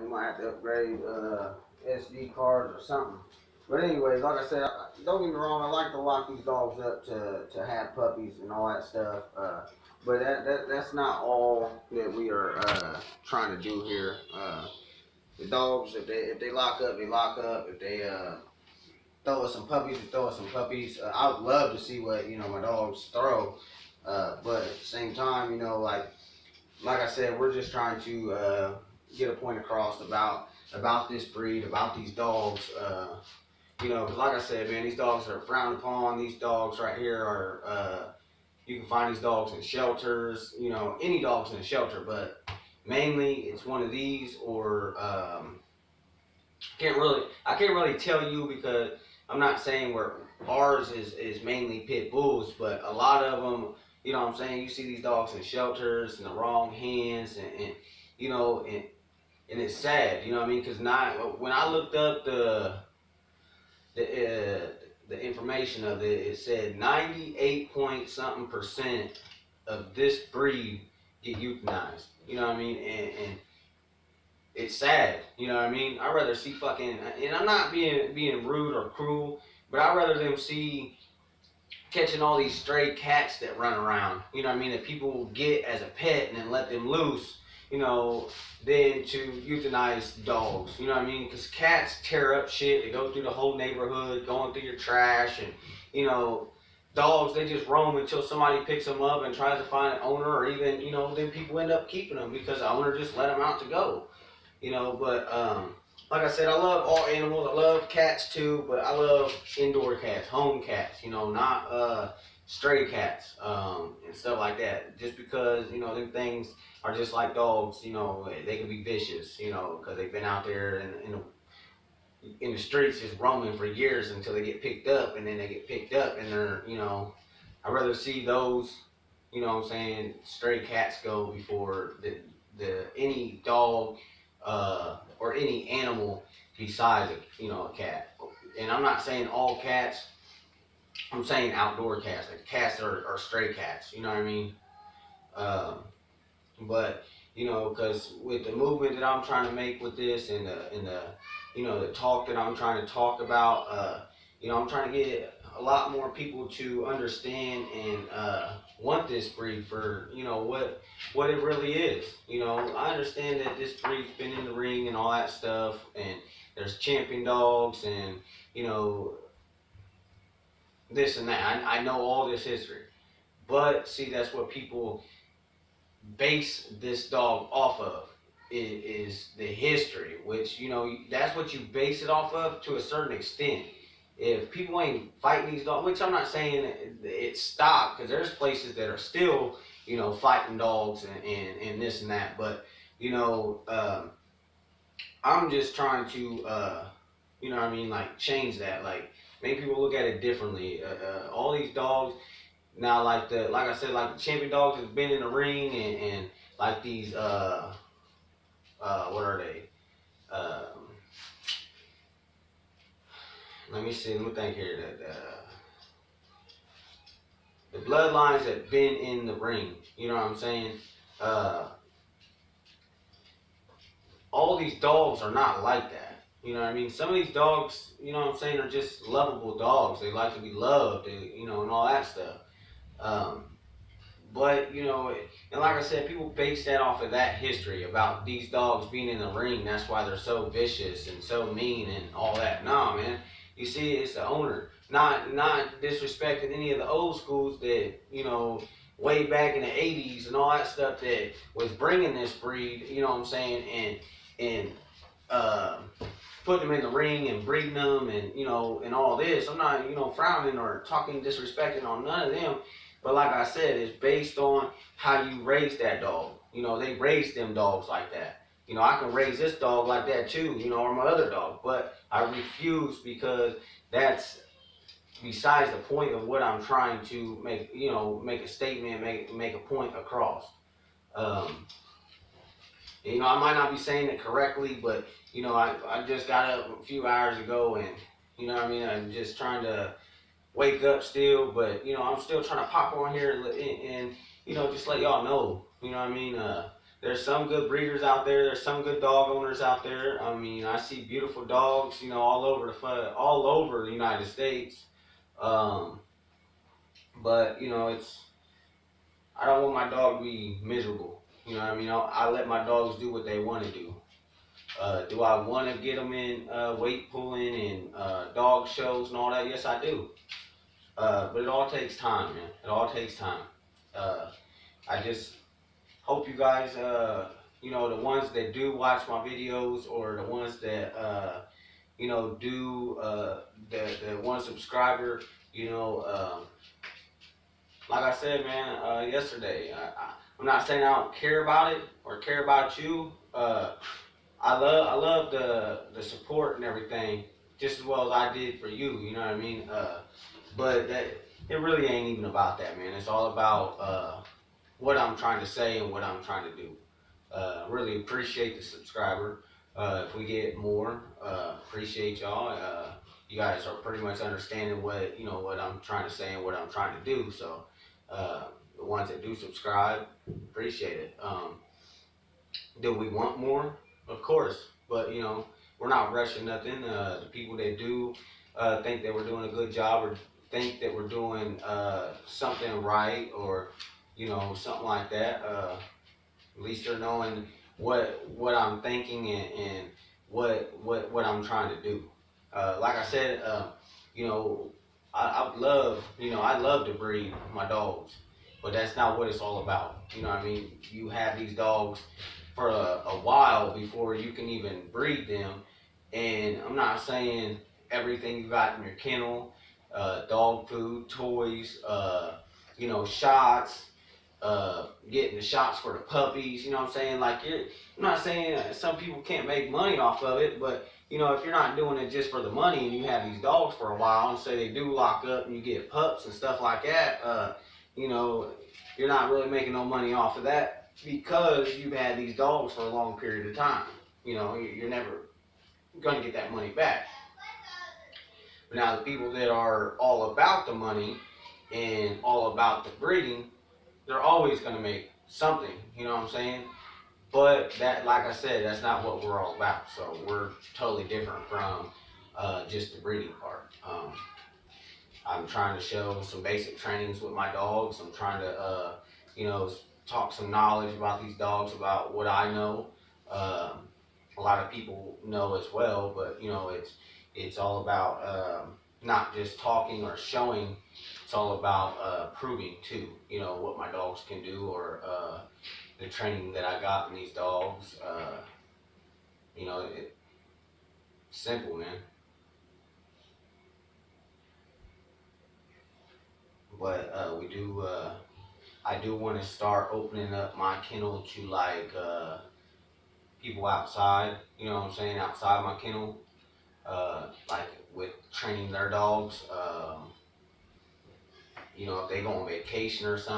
We might have to upgrade SD cards or something. But anyways, like I said, don't get me wrong. I like to lock these dogs up to have puppies and all that stuff. But that's not all that we are trying to do here. The dogs, if they lock up, they lock up. If they throw us some puppies, they throw us some puppies. I would love to see what my dogs throw. But at the same time, like I said, we're just trying to get a point across about this breed, about these dogs. Cause like I said, man, these dogs are frowned upon. These dogs right here are. You can find these dogs in shelters. Any dogs in a shelter, but mainly it's one of these or I can't really tell you because I'm not saying where ours is mainly pit bulls, but a lot of them, what I'm saying, you see these dogs in shelters in the wrong hands, and and it's sad, what I mean, because when I looked up the the information of it, it said 98 point something percent of this breed get euthanized. You know what I mean? And it's sad. You know what I mean? I'd rather see fucking, and I'm not being rude or cruel, but I'd rather them see catching all these stray cats that run around. You know what I mean? That people will get as a pet and then let them loose. Than to euthanize dogs. You know what I mean? Because cats tear up shit. They go through the whole neighborhood, going through your trash, and dogs, they just roam until somebody picks them up and tries to find an owner, or even then people end up keeping them because the owner just let them out to go. But like I said, I love all animals. I love cats too, but I love indoor cats, home cats. Not stray cats and stuff like that. Just because them things are just like dogs. They can be vicious. Because they've been out there in the streets just roaming for years until they get picked up, and then they get picked up, and they're I'd rather see those. What I'm saying, stray cats go before the any dog or any animal besides a cat. And I'm not saying all cats. I'm saying outdoor cats, like cats are stray cats. You know what I mean? Um, but because with the movement that I'm trying to make with this, and the talk that I'm trying to talk about, I'm trying to get a lot more people to understand and want this breed for what it really is. I understand that this breed's been in the ring and all that stuff, and there's champion dogs and this and that. I know all this history, but see, that's what people base this dog off of is the history, which that's what you base it off of to a certain extent. If people ain't fighting these dogs, which I'm not saying it's stopped, because there's places that are still fighting dogs and this and that, but I'm just trying to what I mean, like, change that, like, make people look at it differently. All these dogs now, like I said, like the champion dogs has been in the ring, and like these what are they? Let me see. Let me think here. That the bloodlines have been in the ring. You know what I'm saying? All these dogs are not like that. You know what I mean? Some of these dogs, what I'm saying, are just lovable dogs. They like to be loved, and all that stuff. Um, But and like I said, people base that off of that history about these dogs being in the ring. That's why they're so vicious and so mean and all that. Nah, man. You see, it's the owner. Not disrespecting any of the old schools that way back in the '80s and all that stuff that was bringing this breed. You know what I'm saying? And uh, putting them in the ring and breeding them, and all this. I'm not frowning or talking disrespecting on none of them. But like I said, it's based on how you raise that dog. They raise them dogs like that. I can raise this dog like that too, or my other dog. But I refuse because that's besides the point of what I'm trying to make, make a statement, make a point across. Um, I might not be saying it correctly, but I just got up a few hours ago, and what I mean, I'm just trying to wake up still, but I'm still trying to pop on here and just let y'all know, what I mean, there's some good breeders out there. There's some good dog owners out there. I mean, I see beautiful dogs, you know, all over the United States. Um, but you know, I don't want my dog to be miserable. You know what I mean? I let my dogs do what they want to do. Do I want to get them in weight pulling and dog shows and all that? Yes, I do. But it all takes time, man. It all takes time. Uh, I just hope you guys, you know, the ones that do watch my videos or the ones that, you know, do the one subscriber, you know, like I said, man, yesterday, I'm not saying I don't care about it or care about you. I love the support and everything just as well as I did for you. You know what I mean? But that it really ain't even about that, man. It's all about what I'm trying to say and what I'm trying to do. Really appreciate the subscriber. If we get more, appreciate y'all. You guys are pretty much understanding what what I'm trying to say and what I'm trying to do. So uh, the ones that do subscribe, appreciate it. Do we want more? Of course, but you know we're not rushing nothing. The people that do think that we're doing a good job or think that we're doing something right or something like that. At least they're knowing what I'm thinking and what I'm trying to do. Like I said, you know, I love I love to breed my dogs, but that's not what it's all about. You know what I mean? You have these dogs for a while before you can even breed them, and I'm not saying everything you got in your kennel, dog food, toys, shots, getting the shots for the puppies. You know what I'm saying? I'm not saying some people can't make money off of it, but if you're not doing it just for the money and you have these dogs for a while and say they do lock up and you get pups and stuff like that, you're not really making no money off of that because you've had these dogs for a long period of time. You're never gonna get that money back. But now the people that are all about the money and all about the breeding, they're always going to make something, you know what I'm saying? But that, like I said, that's not what we're all about. So we're totally different from just the breeding part. I'm trying to show some basic trainings with my dogs. I'm trying to, you know, talk some knowledge about these dogs, about what I know. A lot of people know as well, but it's all about not just talking or showing. It's all about proving too. What my dogs can do or the training that I got in these dogs. It's simple, man. But we do. I do want to start opening up my kennel to people outside. You know what I'm saying? Outside my kennel, like with training their dogs. If they go on vacation or something.